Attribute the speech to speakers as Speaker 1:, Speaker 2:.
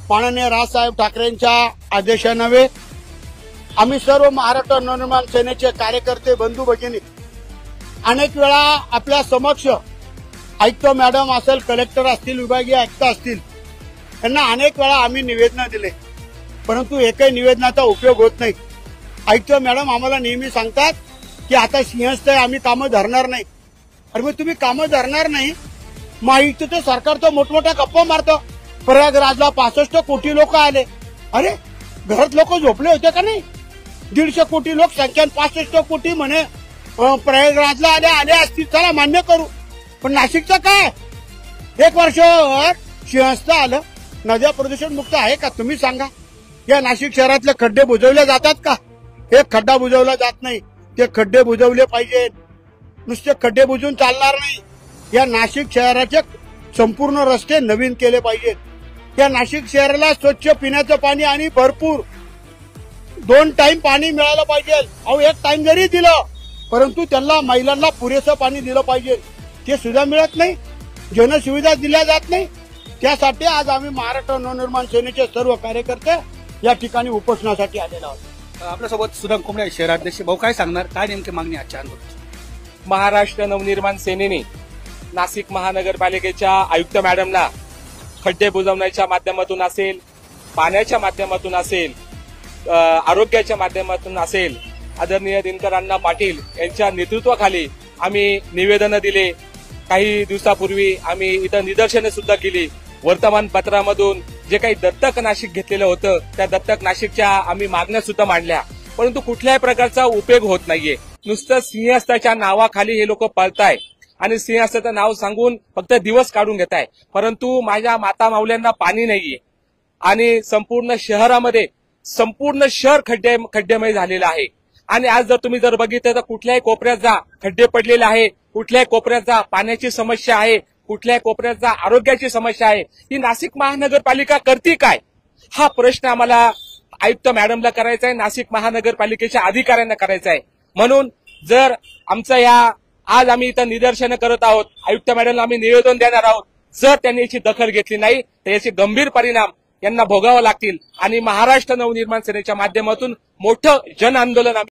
Speaker 1: माननीय राजसाहेब ठाकरेंच्या आदेशानवे आम्ही सर्व महाराष्ट्र नवनिर्माण सेनेचे कार्यकर्ते बंधू भगिनी अनेक वेळा आपल्या समक्ष आयुक्त मॅडम असेल, कलेक्टर असतील, विभागीय आयुक्त असतील, यांना अनेक वेळा आम्ही निवेदन दिले, परंतु एकही निवेदनाचा उपयोग होत नाही। आयुक्त मॅडम आम्हाला नेहमी सांगतात की आता सिंहस्थ आहे, आम्ही कामं धरणार नाही। अरे मग तुम्ही कामं धरणार नाही, मग आयुक्तचं सरकार तर मोठमोठ्या गप्पा मारतं। प्रयागराजला 65 कोटी लोक आले, अरे घरात लोक झोपले होते का नाही? 150 कोटी लोकसंख्या 65 कोटी म्हणे प्रयागराजला आले असतील, चला मान्य करू, पण नाशिकचं काय? 1 वर्षावर सिंहस्थ आलं, नद्या प्रदूषण मुक्त आहे का? तुम्ही सांगा। या नाशिक शहरातले खड्डे बुजवले जातात का? एक खड्डा बुजवला जात नाही, ते खड्डे बुजवले पाहिजेत। नुसते खड्डे बुजवून चालणार नाही। या नाशिक शहराचे संपूर्ण रस्ते नवीन केले पाहिजेत। या नाशिक शहराला स्वच्छ पिण्याचं पाणी आणि भरपूर 2 टाइम पाणी मिळालं पाहिजे। अहो 1 टाइम जरी दिलं, परंतु त्यांना महिलांना पुरेसं पाणी दिलं पाहिजे, ते सुद्धा मिळत नाही। जनसुविधा दिल्या जात नाही। त्यासाठी आज आम्ही महाराष्ट्र नवनिर्माण सेनेचे सर्व कार्यकर्ते या ठिकाणी उपोषणासाठी आलेलो आहोत।
Speaker 2: आपल्यासोबत सुदाम कुंबळे शहराध्यक्ष, भाऊ काय सांगणार, काय नेमकी मागणी आजच्या आंदोलनाची?
Speaker 3: महाराष्ट्र नवनिर्माण सेनेने नाशिक महानगरपालिकेच्या आयुक्त मॅडमला खड्डे बुजवण्याच्या माध्यमातून असेल, पाण्याच्या माध्यमातून असेल, आरोग्याच्या माध्यमातून असेल, आदरणीय दिनकर अण्णा पाटील यांच्या नेतृत्वाखाली आम्ही निवेदन दिले। काही दिवसापूर्वी आम्ही इथं निदर्शने सुद्धा केली। वर्तमानपत्रामधून जे काही दत्तक नाशिक घेतलेलं होतं, त्या दत्तक नाशिकच्या आम्ही मागण्या सुद्धा मांडल्या, परंतु कुठल्याही प्रकारचा उपयोग होत नाहीये। नुसतं सिंहस्थाच्या नावाखाली हे लोक पळताय आणि सिंहस्थाचं नाव सांगून फक्त दिवस काढून घेताय, परंतु माझ्या माता माऊल्यांना पाणी नाहीये आणि संपूर्ण शहरामध्ये संपूर्ण शहर खड्डेमय झालेलं आहे। आणि आज जर बघितलं तर कुठल्याही कोपऱ्यात जा खड्डे पडलेले आहे, कुठल्याही कोपऱ्यात जा पाण्याची समस्या आहे, कुठल्याही कोपऱ्यात जा आरोग्याची समस्या आहे। ही नाशिक महानगरपालिका करते काय? हा प्रश्न आम्हाला आयुक्त मॅडमला करायचा आहे, नाशिक महानगरपालिकेच्या अधिकाऱ्यांना करायचा आहे। म्हणून जर आमचं आज आम्ही इथं निदर्शनं करत आहोत, आयुक्त मॅडमला आम्ही निवेदन देणार आहोत, जर त्यांनी याची दखल घेतली नाही तर याचे गंभीर परिणाम यांना भोगावे लागतील आणि महाराष्ट्र नवनिर्माण सेनेच्या माध्यमातून मोठं जन आंदोलन